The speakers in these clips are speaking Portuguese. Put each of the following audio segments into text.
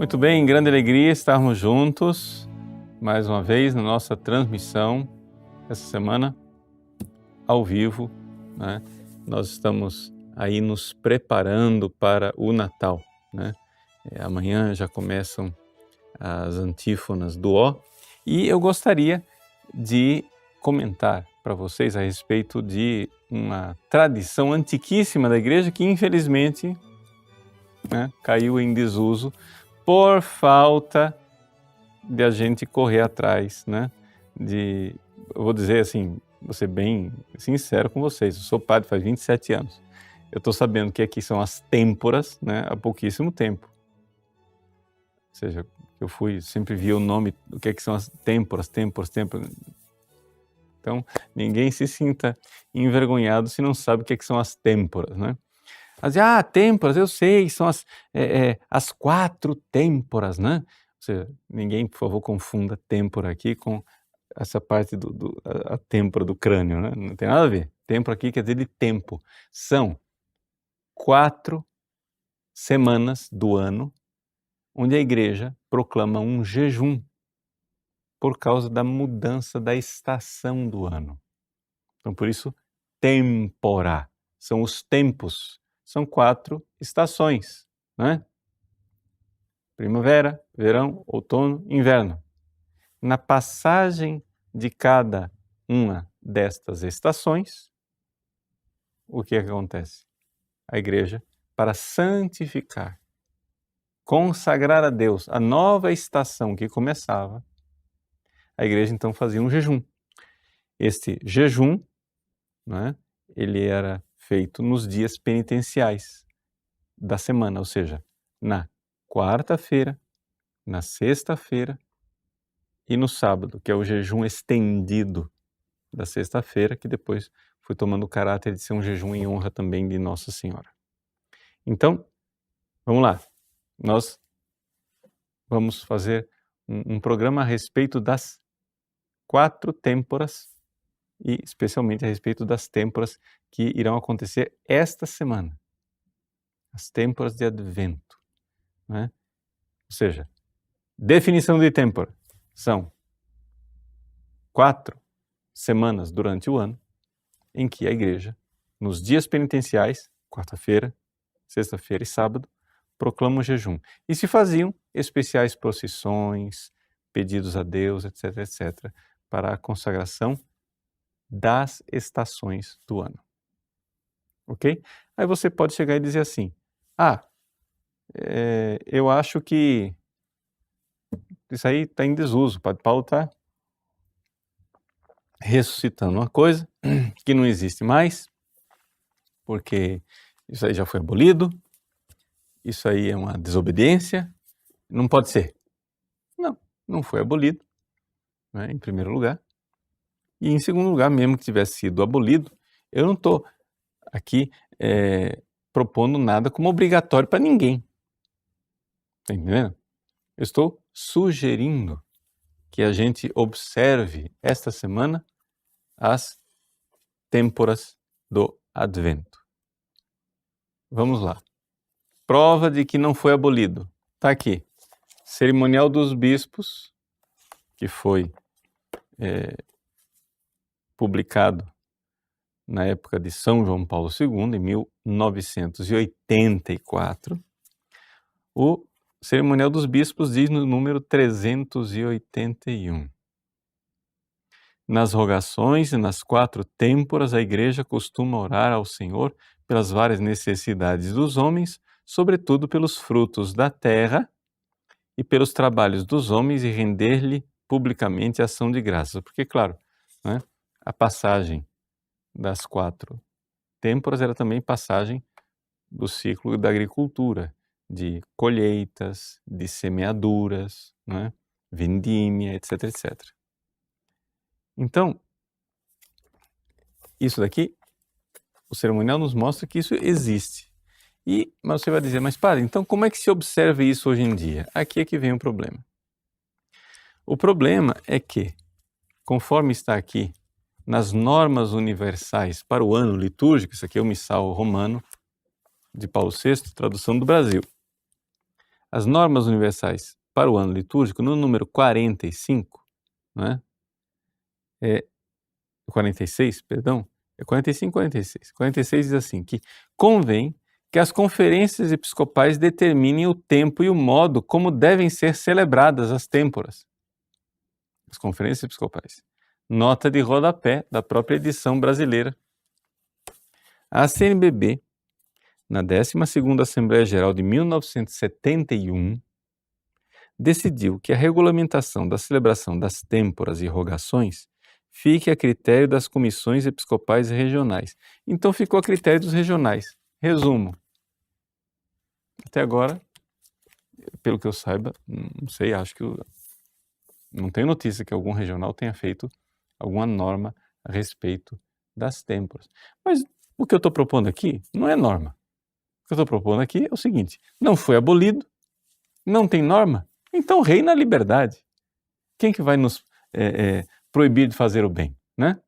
Muito bem, grande alegria estarmos juntos mais uma vez na nossa transmissão essa semana ao vivo, né? Nós estamos aí nos preparando para o Natal, né? Amanhã já começam as antífonas do Ó e eu gostaria de comentar para vocês a respeito de uma tradição antiquíssima da igreja que infelizmente, né, caiu em desuso por falta de a gente correr atrás, né? Eu vou dizer assim, vou ser bem sincero com vocês, eu sou padre faz 27 anos. Eu estou sabendo que aqui são as têmporas, né, há pouquíssimo tempo. Ou seja, sempre vi o nome, o que são as têmporas. Então, ninguém se sinta envergonhado se não sabe o que são as têmporas, né? Mas, têmporas, eu sei, são as 4 têmporas, né? Ou seja, ninguém, por favor, confunda têmpora aqui com essa parte a têmpora do crânio, né? Não tem nada a ver. Têmpora aqui quer dizer de tempo. São 4 semanas do ano onde a igreja proclama um jejum por causa da mudança da estação do ano. Então, por isso, têmpora. São os tempos. São 4 estações, né? Primavera, verão, outono, inverno. Na passagem de cada uma destas estações, o que acontece? A igreja, para santificar, consagrar a Deus a nova estação que começava, a igreja então fazia um jejum. Este jejum, né, ele era feito nos dias penitenciais da semana, ou seja, na quarta-feira, na sexta-feira e no sábado, que é o jejum estendido da sexta-feira, que depois foi tomando o caráter de ser um jejum em honra também de Nossa Senhora. Então, vamos lá. Nós vamos fazer um programa a respeito das 4 têmporas e especialmente a respeito das têmporas que irão acontecer esta semana. As têmporas de Advento, né? Ou seja, definição de têmpora. São 4 semanas durante o ano em que a igreja, nos dias penitenciais, quarta-feira, sexta-feira e sábado, proclama o jejum. E se faziam especiais procissões, pedidos a Deus, etc., etc., para a consagração das estações do ano. Ok? Aí você pode chegar e dizer assim, eu acho que isso aí está em desuso, o Padre Paulo está ressuscitando uma coisa que não existe mais, porque isso aí já foi abolido, isso aí é uma desobediência, não pode ser. Não foi abolido, né, em primeiro lugar. E em segundo lugar, mesmo que tivesse sido abolido, eu não estou aqui propondo nada como obrigatório para ninguém. Está entendendo? Eu estou sugerindo que a gente observe esta semana as têmporas do Advento. Vamos lá. Prova de que não foi abolido. Está aqui. Cerimonial dos Bispos, que foi publicado na época de São João Paulo II, em 1984. O Cerimonial dos Bispos diz no número 381. Nas rogações e nas 4 têmporas, a igreja costuma orar ao Senhor pelas várias necessidades dos homens, sobretudo pelos frutos da terra e pelos trabalhos dos homens, e render-lhe publicamente ação de graças. Porque, claro, né, a passagem das 4 têmporas era também passagem do ciclo da agricultura, de colheitas, de semeaduras, né, vendímia, etc., etc. Então, isso daqui, o cerimonial nos mostra que isso existe. Mas você vai dizer, mas padre, então como é que se observa isso hoje em dia? Aqui é que vem o problema. O problema é que, conforme está aqui nas normas universais para o ano litúrgico, isso aqui é o Missal Romano de Paulo VI, tradução do Brasil. as normas universais para o ano litúrgico, no número 45, né? 46, perdão, é 45, 46. 46 diz assim, que convém que as conferências episcopais determinem o tempo e o modo como devem ser celebradas as têmporas. As conferências episcopais. Nota de rodapé da própria edição brasileira. A CNBB, na 12ª Assembleia Geral de 1971, decidiu que a regulamentação da celebração das têmporas e rogações fique a critério das comissões episcopais regionais. Então ficou a critério dos regionais. Resumo. Até agora, pelo que eu saiba, não sei, acho que não tenho notícia que algum regional tenha feito alguma norma a respeito das têmporas. Mas o que eu estou propondo aqui não é norma. O que eu estou propondo aqui é o seguinte, não foi abolido, não tem norma, então reina a liberdade. Quem que vai nos proibir de fazer o bem, né?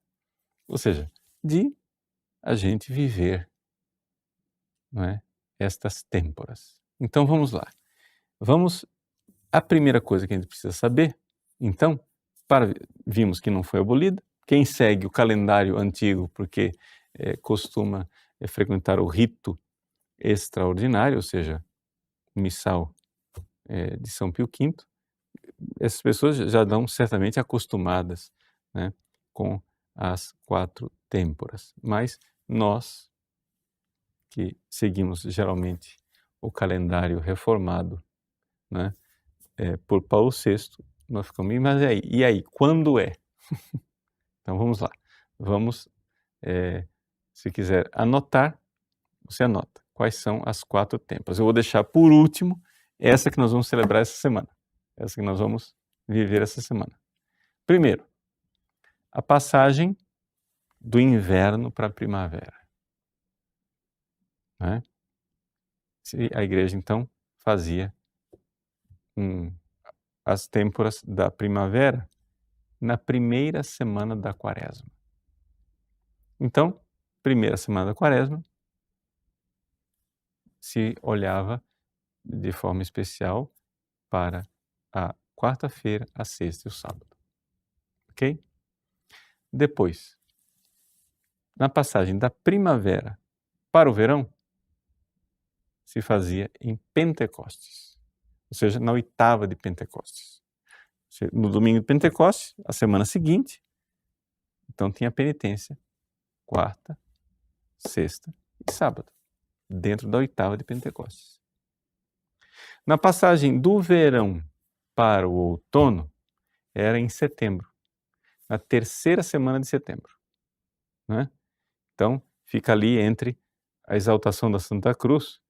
Ou seja, de a gente viver, não é, estas têmporas. Então vamos lá. A primeira coisa que a gente precisa saber, então, vimos que não foi abolida. Quem segue o calendário antigo, porque costuma frequentar o rito extraordinário, ou seja, o missal de São Pio V, essas pessoas já dão certamente acostumadas, né, com as 4 têmporas. Mas nós, que seguimos geralmente o calendário reformado, né, por Paulo VI, nós ficamos, mas e aí, quando é? Então vamos lá, se quiser anotar, você anota quais são as 4 têmporas. Eu vou deixar por último essa que nós vamos celebrar essa semana, essa que nós vamos viver essa semana. Primeiro, a passagem do inverno para a primavera. Né? A igreja, então, fazia as têmporas da primavera na primeira semana da quaresma. Então, primeira semana da quaresma, se olhava de forma especial para a quarta-feira, a sexta e o sábado. Ok? Depois, na passagem da primavera para o verão, se fazia em Pentecostes, ou seja, na 8ª de Pentecostes. No domingo de Pentecostes, a semana seguinte, então tinha penitência, quarta, sexta e sábado, dentro da 8ª de Pentecostes. Na passagem do verão para o outono, era em setembro, na 3ª semana de setembro. Né? Então, fica ali entre a exaltação da Santa Cruz,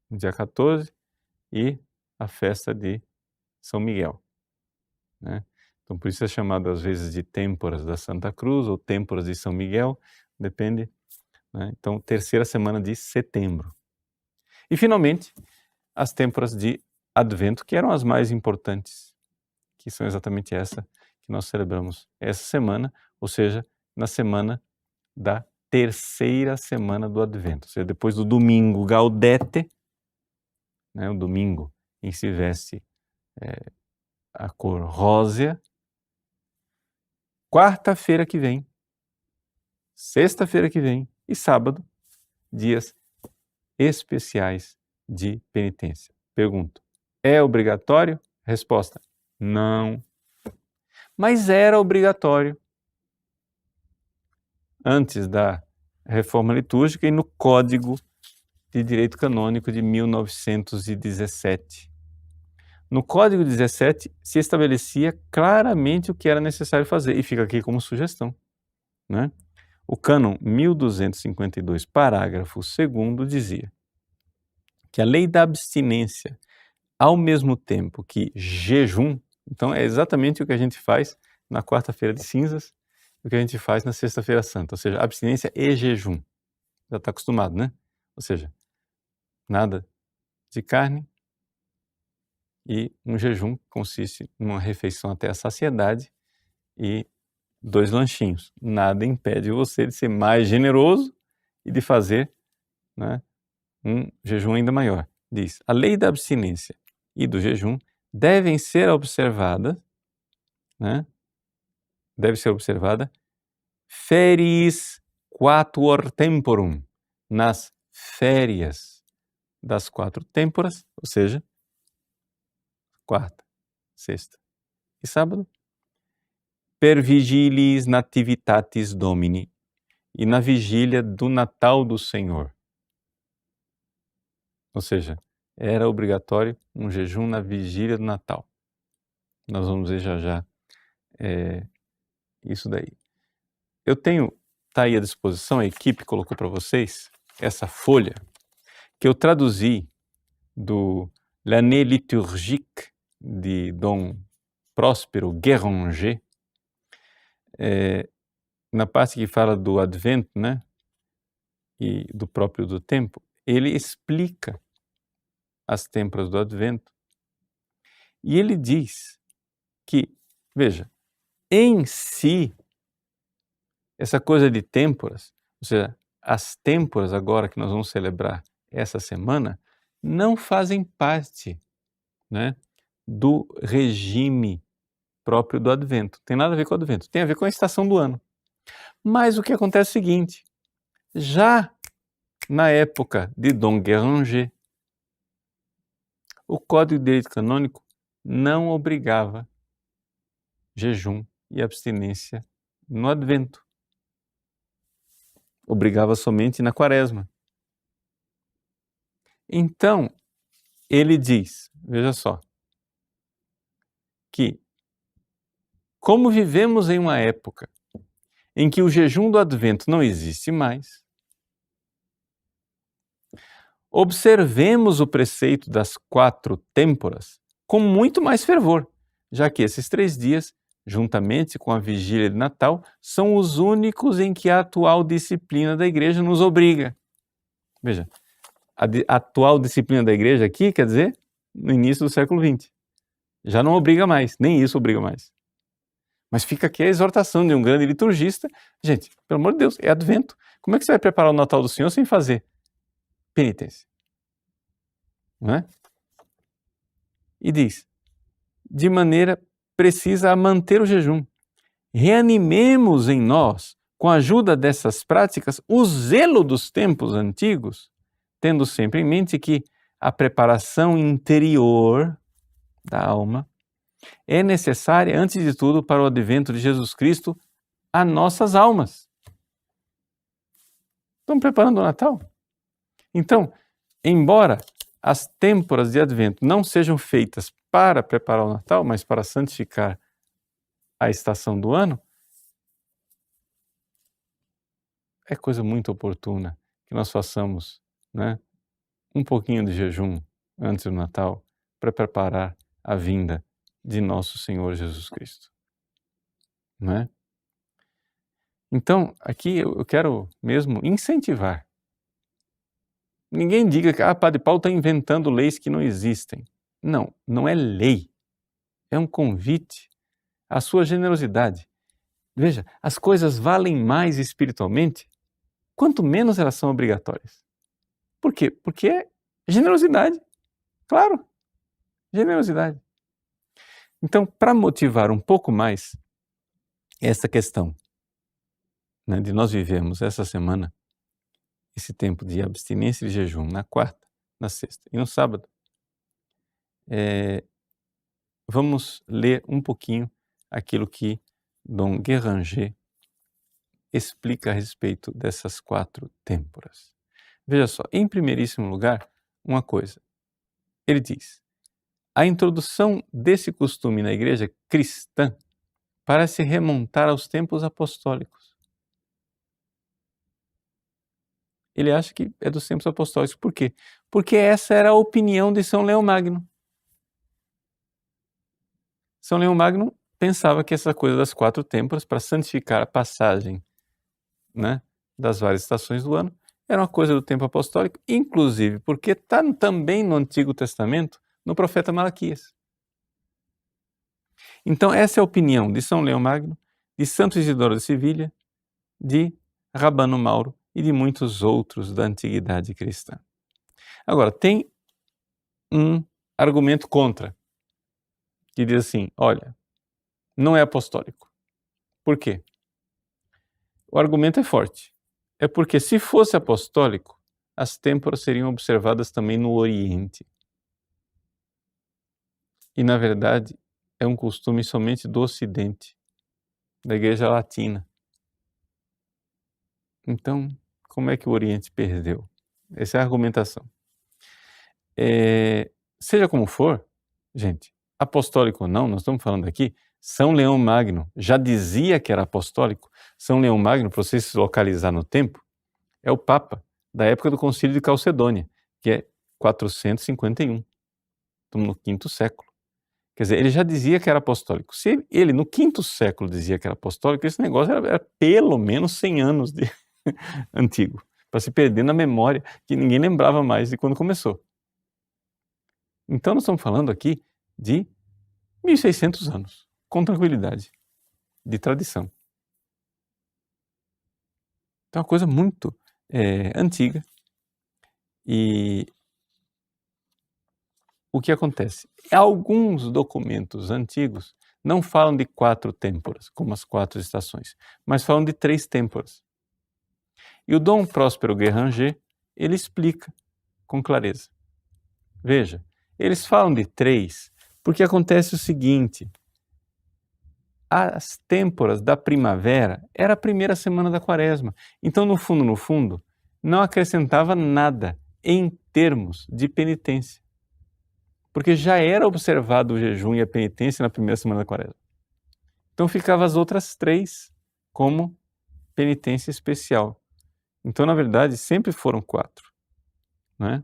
no dia 14, e a festa de São Miguel. Né? Então, por isso é chamado às vezes de têmporas da Santa Cruz ou têmporas de São Miguel, depende. Né? Então, 3ª semana de setembro. E, finalmente, as têmporas de Advento, que eram as mais importantes, que são exatamente essa que nós celebramos essa semana, ou seja, na semana da 3ª semana do Advento, ou seja, depois do domingo Gaudete, né, o domingo em que se veste a cor rósea, quarta-feira que vem, sexta-feira que vem e sábado, dias especiais de penitência. Pergunto, é obrigatório? Resposta, não. Mas era obrigatório antes da reforma litúrgica e no Código de Direito Canônico de 1917. No Código 17 se estabelecia claramente o que era necessário fazer, e fica aqui como sugestão. Né? O cânon 1252, parágrafo 2º, dizia que a lei da abstinência, ao mesmo tempo que jejum, então é exatamente o que a gente faz na quarta-feira de cinzas, o que a gente faz na sexta-feira santa, ou seja, abstinência e jejum. Já está acostumado, né? Ou seja, nada de carne e um jejum que consiste numa refeição até a saciedade e 2 lanchinhos. Nada impede você de ser mais generoso e de fazer, né, um jejum ainda maior. Diz, a lei da abstinência e do jejum devem ser observadas, né? Deve ser observada feris quatuor temporum, nas férias das 4 têmporas, ou seja, quarta, sexta e sábado, per vigilis nativitatis Domini, e na vigília do Natal do Senhor. Ou seja, era obrigatório um jejum na vigília do Natal. Nós vamos ver já já isso daí. Eu tenho, tá aí à disposição, a equipe colocou para vocês essa folha que eu traduzi do L'année liturgique de Dom Próspero Guéranger, na parte que fala do Advento, né, e do próprio do tempo, ele explica as têmporas do Advento e ele diz que, veja, em si, essa coisa de têmporas, ou seja, as têmporas agora que nós vamos celebrar essa semana, não fazem parte, né, do regime próprio do Advento. Tem nada a ver com o Advento, tem a ver com a estação do ano. Mas o que acontece é o seguinte, já na época de Dom Guéranger, o Código de Direito Canônico não obrigava jejum e abstinência no Advento. Obrigava somente na Quaresma. Então, ele diz, veja só, que como vivemos em uma época em que o jejum do Advento não existe mais, observemos o preceito das 4 têmporas com muito mais fervor, já que esses 3 dias, juntamente com a vigília de Natal, são os únicos em que a atual disciplina da Igreja nos obriga. Veja, a atual disciplina da Igreja aqui, quer dizer, no início do século XX. Já não obriga mais, nem isso obriga mais. Mas fica aqui a exortação de um grande liturgista. Gente, pelo amor de Deus, é Advento. Como é que você vai preparar o Natal do Senhor sem fazer penitência? Não é? E diz, de maneira precisa a manter o jejum. Reanimemos em nós, com a ajuda dessas práticas, o zelo dos tempos antigos, tendo sempre em mente que a preparação interior da alma é necessária, antes de tudo, para o advento de Jesus Cristo a nossas almas. Estão preparando o Natal? Então, embora as têmporas de Advento não sejam feitas para preparar o Natal, mas para santificar a estação do ano, é coisa muito oportuna que nós façamos, né, um pouquinho de jejum antes do Natal para preparar a vinda de nosso Senhor Jesus Cristo. Não é? Então, aqui eu quero mesmo incentivar. Ninguém diga que Padre Paulo está inventando leis que não existem. Não, não é lei. É um convite à sua generosidade. Veja, as coisas valem mais espiritualmente quanto menos elas são obrigatórias. Por quê? Porque é generosidade. Claro, generosidade. Então, para motivar um pouco mais essa questão, né, de nós vivemos essa semana, esse tempo de abstinência e jejum na quarta, na sexta e no sábado, vamos ler um pouquinho aquilo que Dom Guéranger explica a respeito dessas 4 têmporas. Veja só, em primeiríssimo lugar, uma coisa. Ele diz, a introdução desse costume na igreja cristã parece remontar aos tempos apostólicos. Ele acha que é dos tempos apostólicos. Por quê? Porque essa era a opinião de São Leão Magno. São Leão Magno pensava que essa coisa das 4 têmporas, para santificar a passagem, né, das várias estações do ano, era uma coisa do tempo apostólico, inclusive porque está também no Antigo Testamento, no profeta Malaquias. Então essa é a opinião de São Leão Magno, de Santo Isidoro de Sevilha, de Rabano Mauro e de muitos outros da antiguidade cristã. Agora, tem um argumento contra, que diz assim, olha, não é apostólico. Por quê? O argumento é forte. É porque se fosse apostólico, as têmporas seriam observadas também no Oriente. E, na verdade, é um costume somente do Ocidente, da Igreja Latina. Então, como é que o Oriente perdeu? Essa é a argumentação. Seja como for, gente, apostólico ou não, nós estamos falando aqui, São Leão Magno já dizia que era apostólico. São Leão Magno, para você se localizar no tempo, é o Papa da época do Concílio de Calcedônia, que é 451. Estamos no 5º século. Quer dizer, ele já dizia que era apostólico. Se ele, no 5º século, dizia que era apostólico, esse negócio era pelo menos 100 anos de antigo, para se perder na memória, que ninguém lembrava mais de quando começou. Então, nós estamos falando aqui de 1.600 anos, com tranquilidade, de tradição. Então, é uma coisa muito antiga. E o que acontece? Alguns documentos antigos não falam de 4 têmporas, como as 4 estações, mas falam de 3 têmporas. E o Dom Próspero Guéranger, ele explica com clareza. Veja, eles falam de 3 porque acontece o seguinte, as têmporas da primavera era a primeira semana da quaresma. Então, no fundo, não acrescentava nada em termos de penitência. Porque já era observado o jejum e a penitência na primeira semana da quaresma. Então, ficava as outras 3 como penitência especial. Então, na verdade, sempre foram 4. Né?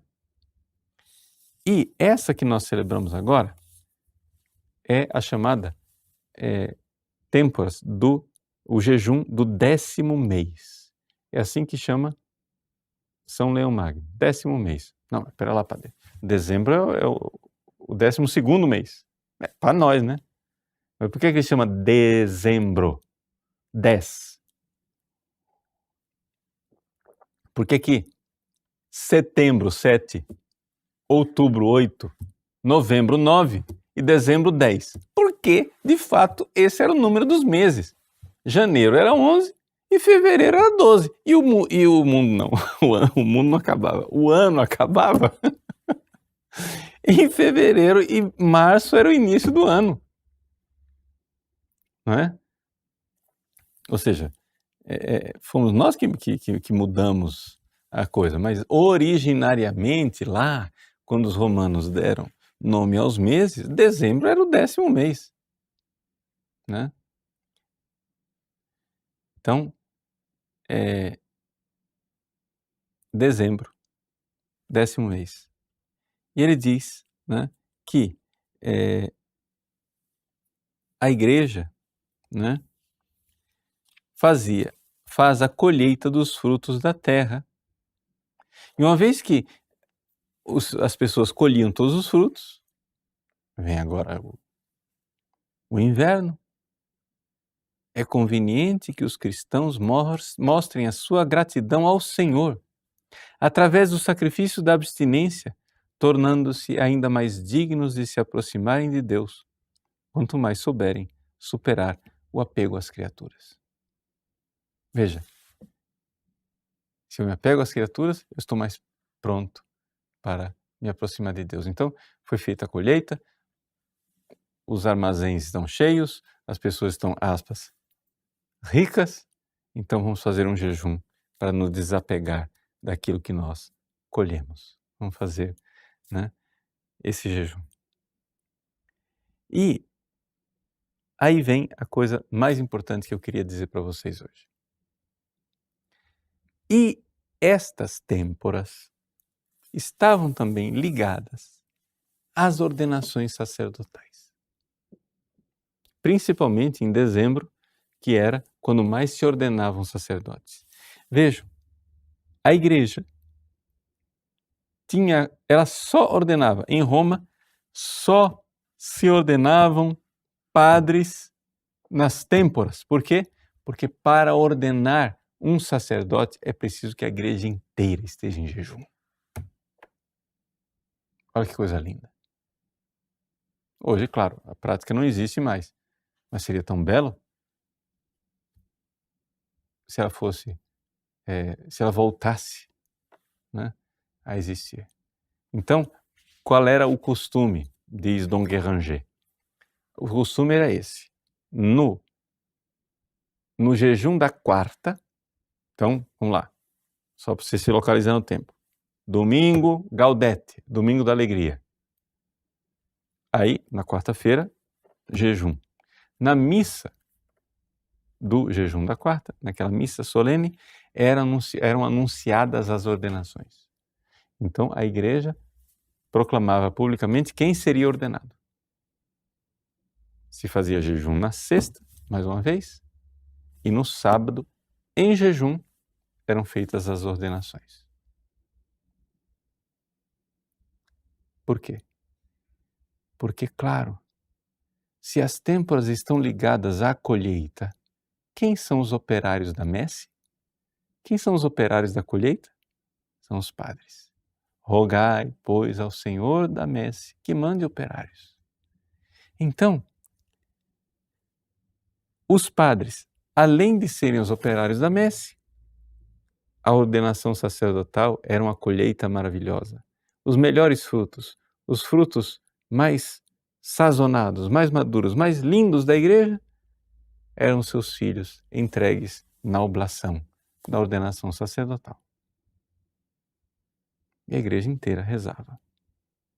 E essa que nós celebramos agora é a chamada têmporas o jejum do 10º mês. É assim que chama São Leão Magno, 10º mês. Não, espera lá, padre. Dezembro é o 12º mês. É para nós, né? Mas por que ele chama dezembro? 10. Por que setembro, 7, outubro, 8, novembro, 9 e dezembro, 10? Porque, de fato, esse era o número dos meses. Janeiro era 11 e fevereiro era 12. E o mundo não. O mundo não acabava. O ano acabava em fevereiro e março era o início do ano. Não é? Ou seja, fomos nós que mudamos a coisa, mas originariamente lá, quando os romanos deram nome aos meses, dezembro era o 10º mês. Né? Então, dezembro, 10º mês. E ele diz, né, que a igreja, né, faz a colheita dos frutos da terra. E uma vez que as pessoas colhiam todos os frutos, vem agora o inverno. É conveniente que os cristãos mostrem a sua gratidão ao Senhor, através do sacrifício da abstinência, tornando-se ainda mais dignos de se aproximarem de Deus, quanto mais souberem superar o apego às criaturas. Veja, se eu me apego às criaturas, eu estou mais pronto para me aproximar de Deus. Então, foi feita a colheita, os armazéns estão cheios, as pessoas estão, aspas, ricas, então vamos fazer um jejum para nos desapegar daquilo que nós colhemos. Vamos fazer, né, esse jejum. E aí vem a coisa mais importante que eu queria dizer para vocês hoje. E estas têmporas estavam também ligadas às ordenações sacerdotais. Principalmente em dezembro, que era quando mais se ordenavam sacerdotes. Vejam, a igreja ela só ordenava, em Roma, só se ordenavam padres nas têmporas. Por quê? Porque para ordenar um sacerdote é preciso que a igreja inteira esteja em jejum. Olha que coisa linda. Hoje, claro, a prática não existe mais, mas seria tão belo se ela fosse, se ela voltasse, né, a existir. Então, qual era o costume, diz Dom Guéranger? O costume era esse. No jejum da quarta, então, vamos lá, só para você se localizar no tempo. Domingo Gaudete, domingo da alegria. Aí, na quarta-feira, jejum. Na missa do jejum da quarta, naquela missa solene, eram anunciadas as ordenações. Então, a igreja proclamava publicamente quem seria ordenado. Se fazia jejum na sexta, mais uma vez, e no sábado, em jejum, eram feitas as ordenações. Por quê? Porque, claro, se as têmporas estão ligadas à colheita, quem são os operários da messe? Quem são os operários da colheita? São os padres. Rogai, pois, ao Senhor da messe que mande operários. Então, os padres, além de serem os operários da messe, a ordenação sacerdotal era uma colheita maravilhosa. Os melhores frutos, os frutos mais sazonados, mais maduros, mais lindos da igreja, eram seus filhos entregues na oblação, na ordenação sacerdotal. E a igreja inteira rezava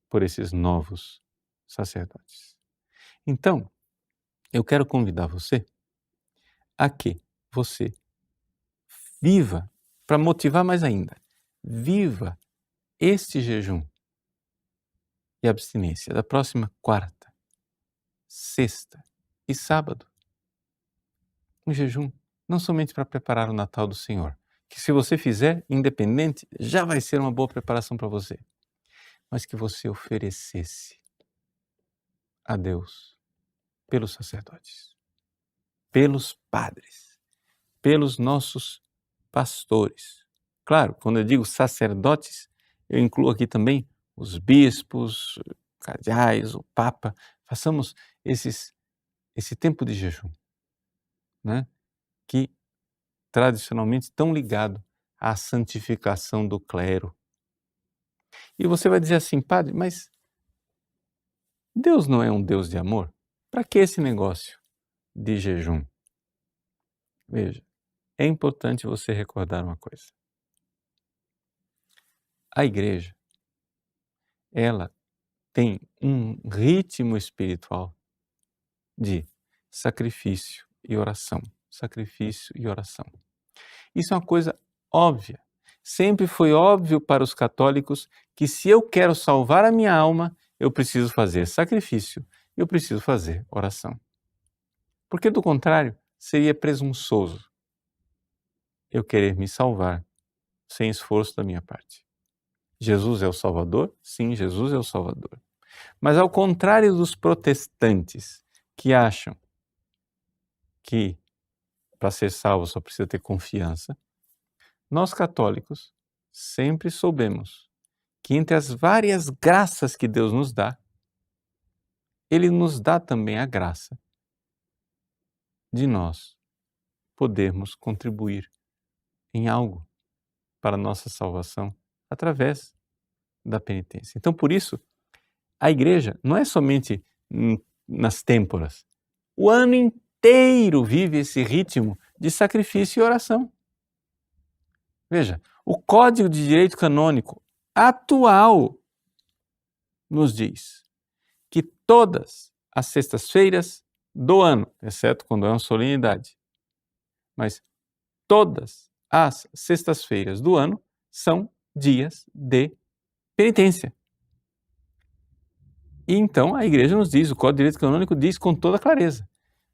por esses novos sacerdotes. Então, eu quero convidar você a que você viva, para motivar mais ainda, viva este jejum e abstinência da próxima quarta, sexta e sábado. Um jejum não somente para preparar o Natal do Senhor, que se você fizer independente, já vai ser uma boa preparação para você, mas que você oferecesse a Deus pelos sacerdotes, pelos padres, pelos nossos pastores. Claro, quando eu digo sacerdotes, eu incluo aqui também os bispos, cardeais, o Papa. Façamos esse tempo de jejum, né? Que tradicionalmente estão ligado à santificação do clero. E você vai dizer assim, padre, mas Deus não é um Deus de amor? Para que esse negócio de jejum? Veja, é importante você recordar uma coisa. A igreja, ela tem um ritmo espiritual de sacrifício e oração. Sacrifício e oração. Isso é uma coisa óbvia. Sempre foi óbvio para os católicos que se eu quero salvar a minha alma, eu preciso fazer sacrifício, eu preciso fazer oração. Porque do contrário, seria presunçoso eu querer me salvar sem esforço da minha parte. Jesus é o Salvador? Sim, Jesus é o Salvador. Mas ao contrário dos protestantes que acham que para ser salvo só precisa ter confiança, nós católicos sempre soubemos que entre as várias graças que Deus nos dá, Ele nos dá também a graça de nós podermos contribuir em algo para a nossa salvação através da penitência. Então, por isso, a igreja não é somente nas têmporas. O ano inteiro vive esse ritmo de sacrifício e oração. Veja, o Código de Direito Canônico atual nos diz que todas as sextas-feiras do ano, exceto quando é uma solenidade, mas todas as sextas-feiras do ano são dias de penitência. E então a igreja nos diz, o Código de Direito Canônico diz com toda clareza,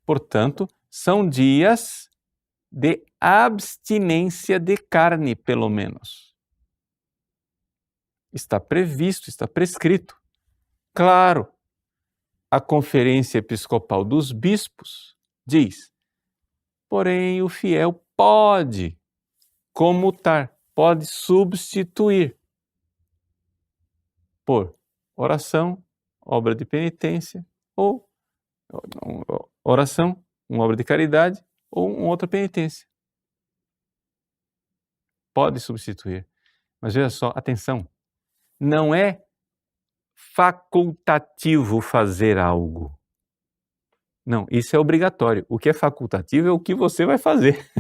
portanto, são dias de abstinência de carne, pelo menos. Está previsto, está prescrito. Claro, a Conferência Episcopal dos Bispos diz, porém o fiel pode comutar, pode substituir por oração, obra de penitência ou oração, uma obra de caridade ou uma outra penitência. Pode substituir. Mas veja só, atenção, não é facultativo fazer algo. Não, isso é obrigatório. O que é facultativo é o que você vai fazer.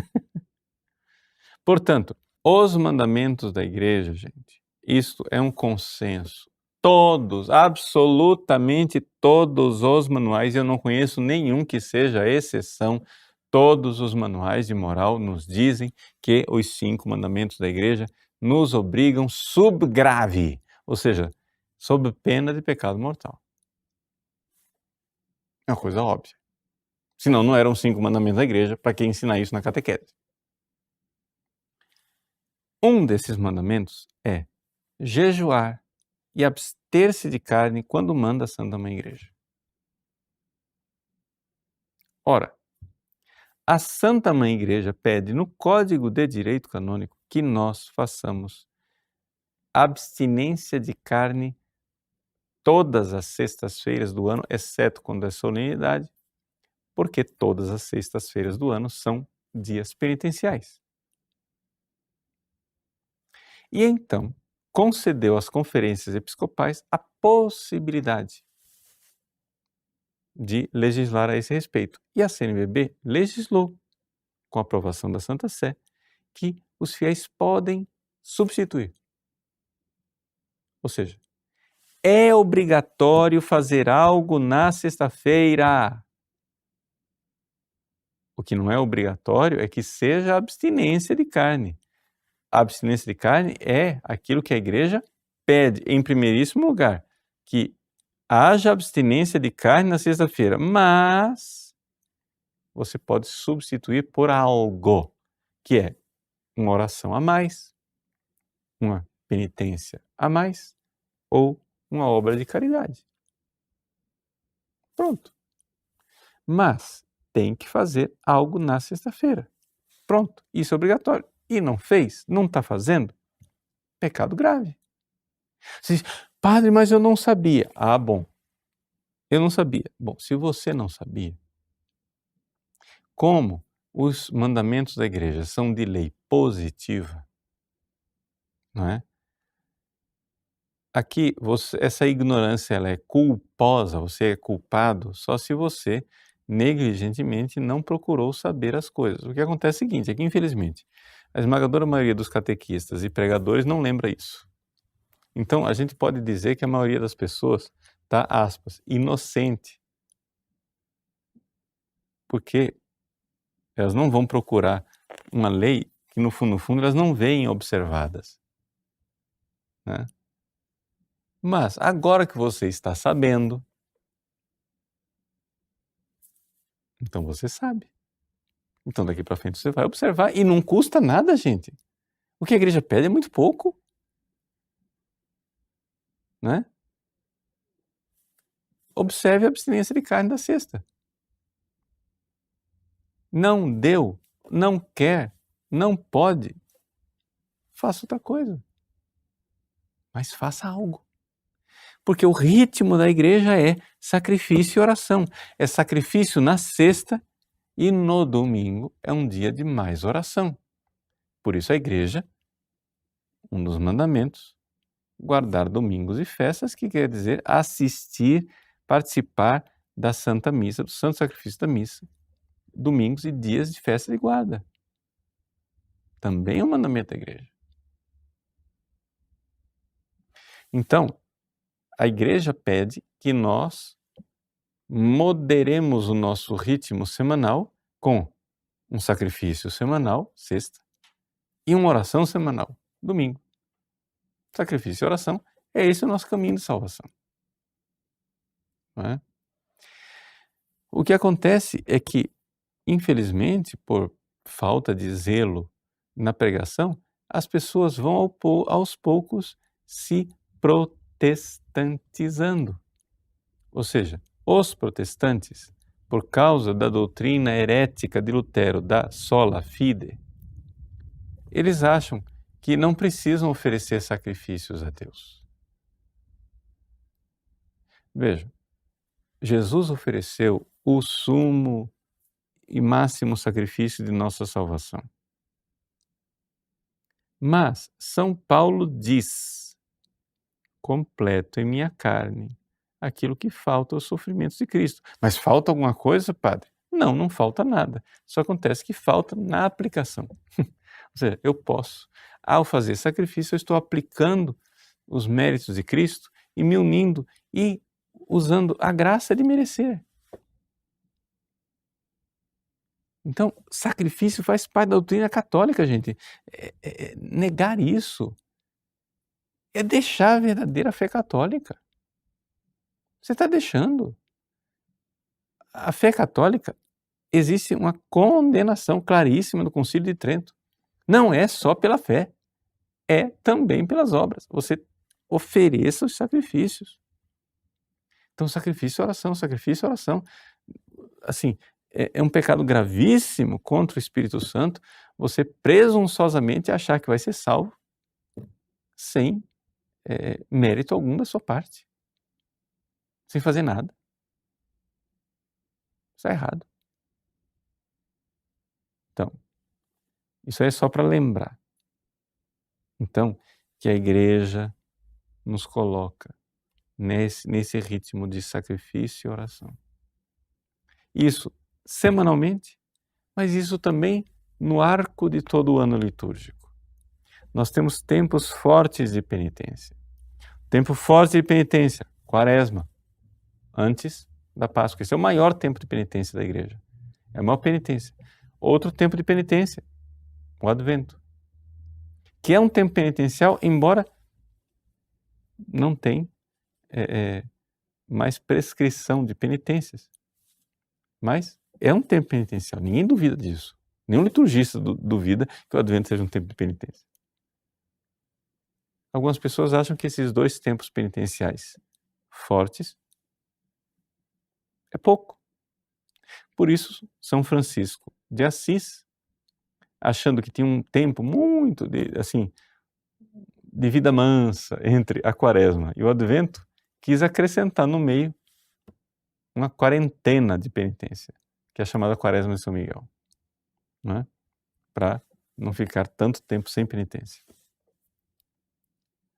Portanto, os mandamentos da igreja, gente, isto é um consenso. Todos, absolutamente todos os manuais, eu não conheço nenhum que seja exceção, todos os manuais de moral nos dizem que os 5 mandamentos da igreja nos obrigam sub grave, ou seja, sob pena de pecado mortal. É uma coisa óbvia. Senão não eram 5 mandamentos da igreja, para quem ensinar isso na catequese. Um desses mandamentos é jejuar e abster-se de carne quando manda a Santa Mãe Igreja. Ora, a Santa Mãe Igreja pede no Código de Direito Canônico que nós façamos abstinência de carne todas as sextas-feiras do ano, exceto quando é solenidade, porque todas as sextas-feiras do ano são dias penitenciais. E então, concedeu às conferências episcopais a possibilidade de legislar a esse respeito. E a CNBB legislou, com a aprovação da Santa Sé, que os fiéis podem substituir. Ou seja, é obrigatório fazer algo na sexta-feira. O que não é obrigatório é que seja abstinência de carne. A abstinência de carne é aquilo que a igreja pede, em primeiríssimo lugar, que haja abstinência de carne na sexta-feira, mas você pode substituir por algo, que é uma oração a mais, uma penitência a mais ou uma obra de caridade. Pronto. Mas tem que fazer algo na sexta-feira. Pronto. Isso é obrigatório. E não fez, não está fazendo, pecado grave. Você diz, padre, mas eu não sabia. Ah, bom. Eu não sabia. Bom, se você não sabia, como os mandamentos da igreja são de lei positiva, não é? Aqui, essa ignorância ela é culposa, você é culpado só se você negligentemente não procurou saber as coisas. O que acontece é o seguinte, é que infelizmente a esmagadora maioria dos catequistas e pregadores não lembra isso. Então a gente pode dizer que a maioria das pessoas está, aspas, inocente, porque elas não vão procurar uma lei que no fundo elas não veem observadas, né? Mas agora que você está sabendo, então você sabe. Então daqui para frente você vai observar e não custa nada, gente. O que a igreja pede é muito pouco, né? Observe a abstinência de carne da sexta. Não deu, não quer, não pode, faça outra coisa. Mas faça algo. Porque o ritmo da igreja é sacrifício e oração. É sacrifício na sexta e no domingo é um dia de mais oração. Por isso a igreja, um dos mandamentos, guardar domingos e festas, que quer dizer assistir, participar da Santa Missa, do Santo Sacrifício da Missa, domingos e dias de festa de guarda. Também é um mandamento da igreja. Então, a igreja pede que nós moderemos o nosso ritmo semanal com um sacrifício semanal, sexta, e uma oração semanal, domingo. Sacrifício e oração, é esse o nosso caminho de salvação. Não é? O que acontece é que, infelizmente, por falta de zelo na pregação, as pessoas vão aos poucos se protestantizando. Ou seja, os protestantes, por causa da doutrina herética de Lutero, da sola fide, eles acham que não precisam oferecer sacrifícios a Deus. Veja, Jesus ofereceu o sumo e máximo sacrifício de nossa salvação. Mas São Paulo diz: completo em minha carne aquilo que falta aos sofrimentos de Cristo. Mas falta alguma coisa, padre? Não, não falta nada. Só acontece que falta na aplicação. Ou seja, eu posso, ao fazer sacrifício, eu estou aplicando os méritos de Cristo e me unindo e usando a graça de merecer. Então, sacrifício faz parte da doutrina católica, gente. Negar isso é deixar a verdadeira fé católica. Você está deixando. A fé católica, existe uma condenação claríssima do Concílio de Trento. Não é só pela fé, é também pelas obras. Você ofereça os sacrifícios. Então, sacrifício, oração, sacrifício, oração. Assim, é um pecado gravíssimo contra o Espírito Santo você presunçosamente achar que vai ser salvo sem mérito algum da sua parte. Sem fazer nada. Isso é errado. Então, isso é só para lembrar. Então, que a Igreja nos coloca nesse ritmo de sacrifício e oração. Isso semanalmente, mas isso também no arco de todo o ano litúrgico. Nós temos tempos fortes de penitência. Tempo forte de penitência, Quaresma, antes da Páscoa. Esse é o maior tempo de penitência da Igreja. É a maior penitência. Outro tempo de penitência, o Advento, que é um tempo penitencial, embora não tenha mais prescrição de penitências. Mas é um tempo penitencial, ninguém duvida disso. Nenhum liturgista duvida que o Advento seja um tempo de penitência. Algumas pessoas acham que esses dois tempos penitenciais fortes é pouco. Por isso, São Francisco de Assis, achando que tinha um tempo muito de vida mansa entre a Quaresma e o Advento, quis acrescentar no meio uma quarentena de penitência, que é a chamada Quaresma de São Miguel, né? Para não ficar tanto tempo sem penitência.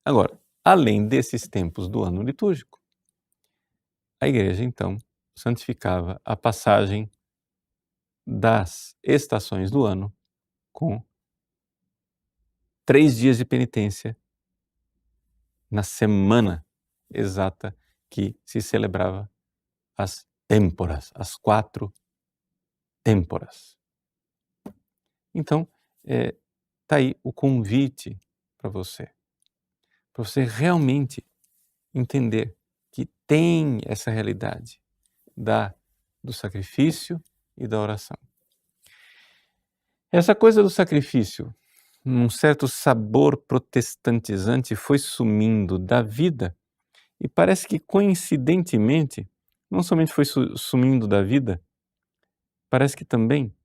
Agora, além desses tempos do ano litúrgico, a Igreja, então, santificava a passagem das estações do ano com 3 dias de penitência na semana exata que se celebrava as têmporas, as 4 têmporas. Então, tá aí o convite para você realmente entender que tem essa realidade do sacrifício e da oração. Essa coisa do sacrifício, um certo sabor protestantizante foi sumindo da vida e parece que coincidentemente, não somente foi sumindo da vida, parece que também,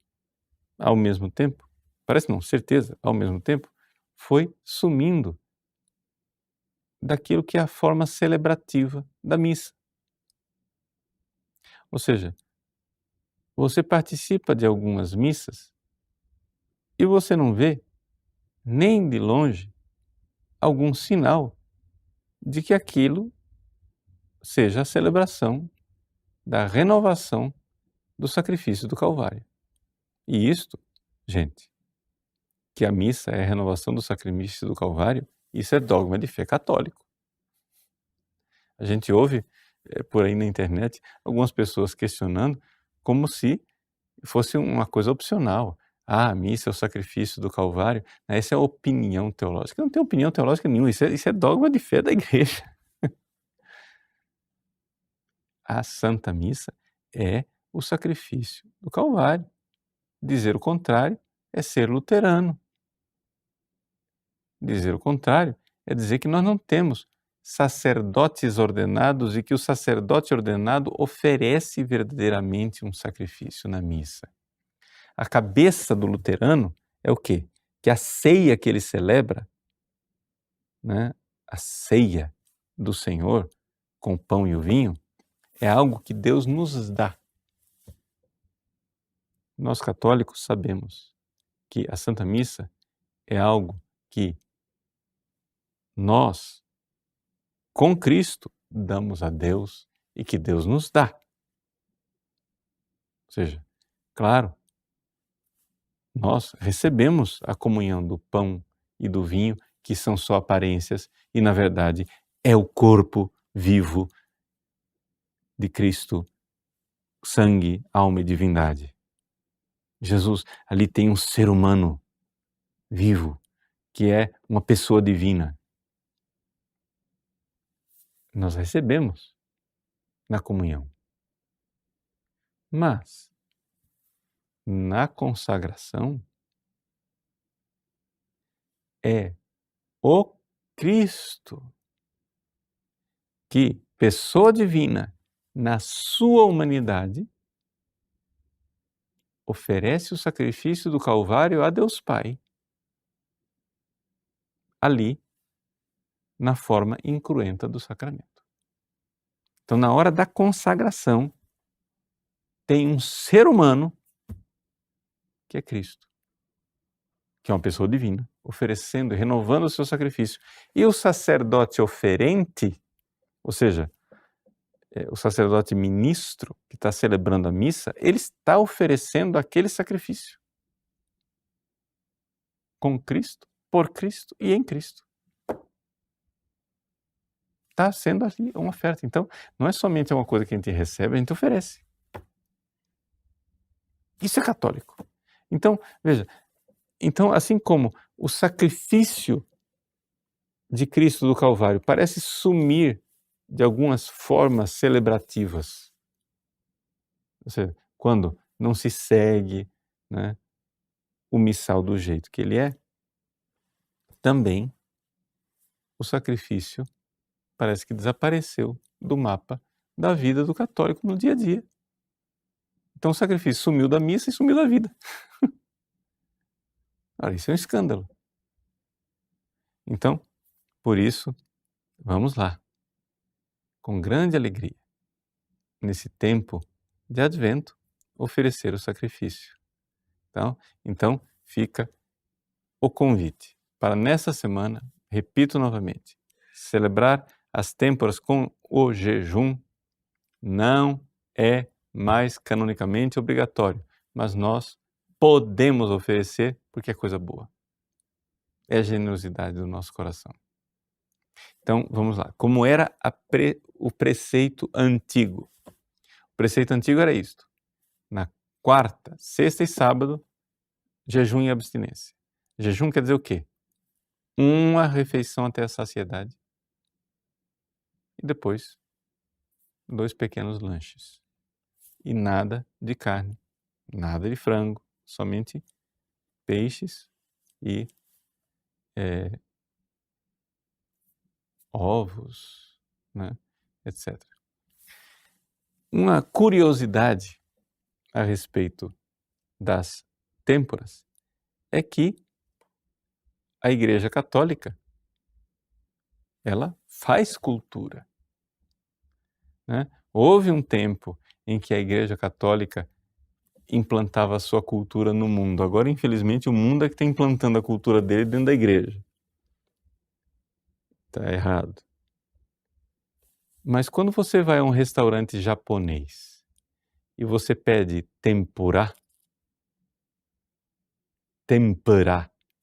ao mesmo tempo, parece não, certeza, ao mesmo tempo, foi sumindo daquilo que é a forma celebrativa da missa. Ou seja, você participa de algumas missas e você não vê, nem de longe, algum sinal de que aquilo seja a celebração da renovação do sacrifício do Calvário. E isto, gente, que a missa é a renovação do sacrifício do Calvário, isso é dogma de fé católico. A gente ouve por aí na internet algumas pessoas questionando como se fosse uma coisa opcional. A missa é o sacrifício do Calvário. Essa é a opinião teológica. Não tem opinião teológica nenhuma, isso é dogma de fé da Igreja. A Santa Missa é o sacrifício do Calvário. Dizer o contrário é ser luterano. Dizer o contrário é dizer que nós não temos sacerdotes ordenados e que o sacerdote ordenado oferece verdadeiramente um sacrifício na missa. A cabeça do luterano é o quê? Que a ceia que ele celebra, né, a ceia do Senhor com o pão e o vinho, É algo que Deus nos dá. Nós católicos sabemos que a Santa Missa é algo que nós, com Cristo, damos a Deus e que Deus nos dá. Ou seja, claro, nós recebemos a comunhão do pão e do vinho, que são só aparências, e na verdade é o corpo vivo de Cristo, sangue, alma e divindade. Jesus ali tem um ser humano vivo, que é uma pessoa divina. Nós recebemos na comunhão. Mas, na consagração, é o Cristo que, pessoa divina, na sua humanidade, oferece o sacrifício do Calvário a Deus Pai, ali, na forma incruenta do sacramento. Então, na hora da consagração, tem um ser humano, que é Cristo, que é uma pessoa divina, oferecendo e renovando o seu sacrifício. E o sacerdote oferente, ou seja, o sacerdote ministro que está celebrando a missa, ele está oferecendo aquele sacrifício. Com Cristo, por Cristo e em Cristo. Está sendo ali uma oferta. Então, não é somente uma coisa que a gente recebe, a gente oferece. Isso é católico. Então, veja, assim como o sacrifício de Cristo do Calvário parece sumir de algumas formas celebrativas, ou seja, quando não se segue, né, o missal do jeito que ele é, também o sacrifício parece que desapareceu do mapa da vida do católico no dia a dia. Então o sacrifício sumiu da missa e sumiu da vida. Ora, isso é um escândalo. Então, por isso, vamos lá, com grande alegria, nesse tempo de advento, oferecer o sacrifício. Então fica o convite para nessa semana, repito novamente, celebrar as têmporas com o jejum não é mais canonicamente obrigatório, mas nós podemos oferecer porque é coisa boa. É a generosidade do nosso coração. Então, vamos lá. Como era o preceito antigo? O preceito antigo era isto. Na quarta, sexta e sábado, jejum e abstinência. Jejum quer dizer o quê? Uma refeição até a saciedade. E depois, 2 pequenos lanches. E nada de carne, nada de frango, somente peixes e ovos, né, etc. Uma curiosidade a respeito das têmporas é que a Igreja Católica, ela faz cultura, né? Houve um tempo em que a Igreja Católica implantava a sua cultura no mundo. Agora, infelizmente, o mundo é que está implantando a cultura dele dentro da igreja. Está errado. Mas quando você vai a um restaurante japonês e você pede tempura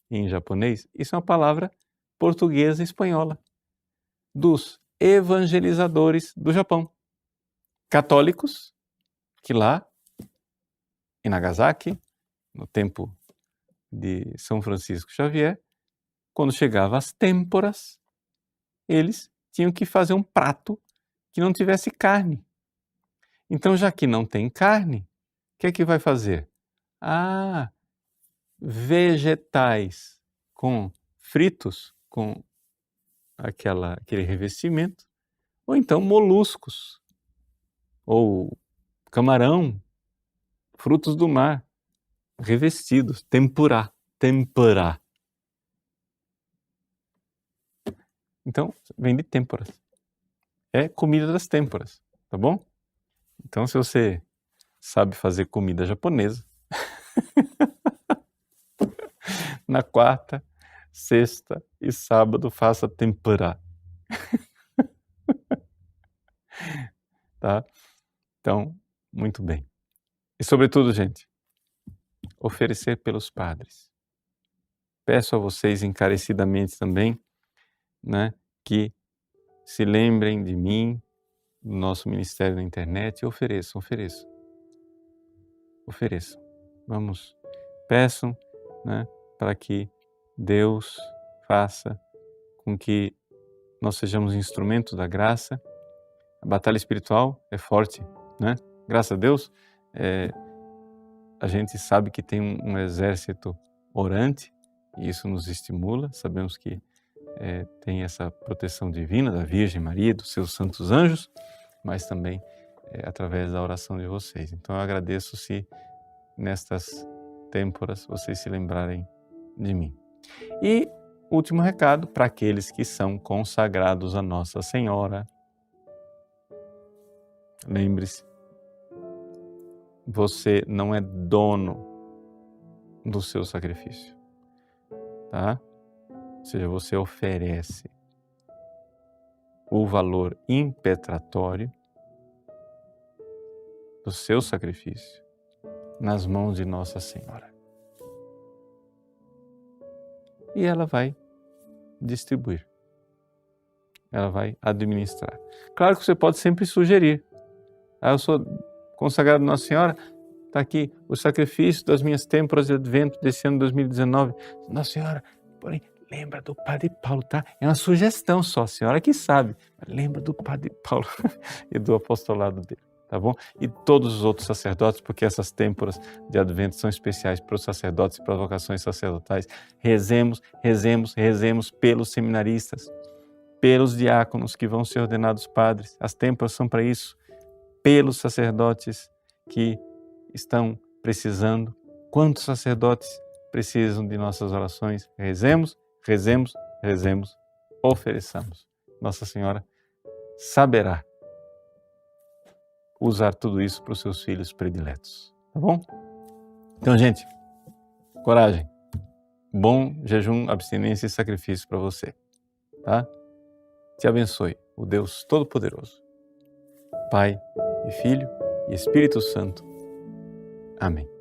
em japonês, isso é uma palavra portuguesa e espanhola dos evangelizadores do Japão. Católicos que lá em Nagasaki, no tempo de São Francisco Xavier, quando chegava as têmporas, eles tinham que fazer um prato que não tivesse carne. Então, já que não tem carne, o que é que vai fazer? Vegetais fritos com aquele revestimento, ou então moluscos, ou camarão, frutos do mar, revestidos, tempurá. Então, vem de têmporas. É comida das têmporas, tá bom? Então, se você sabe fazer comida japonesa, na quarta, sexta e sábado faça tempurá, tá? Então, muito bem. E sobretudo, gente, oferecer pelos padres. Peço a vocês encarecidamente também, né, que se lembrem de mim, do nosso ministério na internet e ofereçam. Vamos, peçam, né, para que Deus faça com que nós sejamos instrumentos da graça. A batalha espiritual é forte, né? Graças a Deus, a gente sabe que tem um exército orante e isso nos estimula. Sabemos que tem essa proteção divina da Virgem Maria, dos seus santos anjos, mas também através da oração de vocês. Então eu agradeço se nestas têmporas vocês se lembrarem de mim. E último recado para aqueles que são consagrados a Nossa Senhora. Lembre-se, você não é dono do seu sacrifício, tá? Ou seja, você oferece o valor impetratório do seu sacrifício nas mãos de Nossa Senhora. E ela vai distribuir. Ela vai administrar. Claro que você pode sempre sugerir. Eu sou consagrado a Nossa Senhora, está aqui o sacrifício das minhas têmporas de advento desse ano 2019. Nossa Senhora, porém, lembra do Padre Paulo, tá? É uma sugestão só, a senhora que sabe. Lembra do Padre Paulo e do apostolado dele, tá bom? E todos os outros sacerdotes, porque essas têmporas de advento são especiais para os sacerdotes e para as vocações sacerdotais. Rezemos pelos seminaristas, pelos diáconos que vão ser ordenados padres. As têmporas são para isso. Pelos sacerdotes que estão precisando. Quantos sacerdotes precisam de nossas orações? Rezemos, ofereçamos. Nossa Senhora saberá usar tudo isso para os seus filhos prediletos, tá bom? Então, gente, coragem. Bom jejum, abstinência e sacrifício para você, tá? Te abençoe o Deus Todo-Poderoso, Pai e Filho e Espírito Santo. Amém.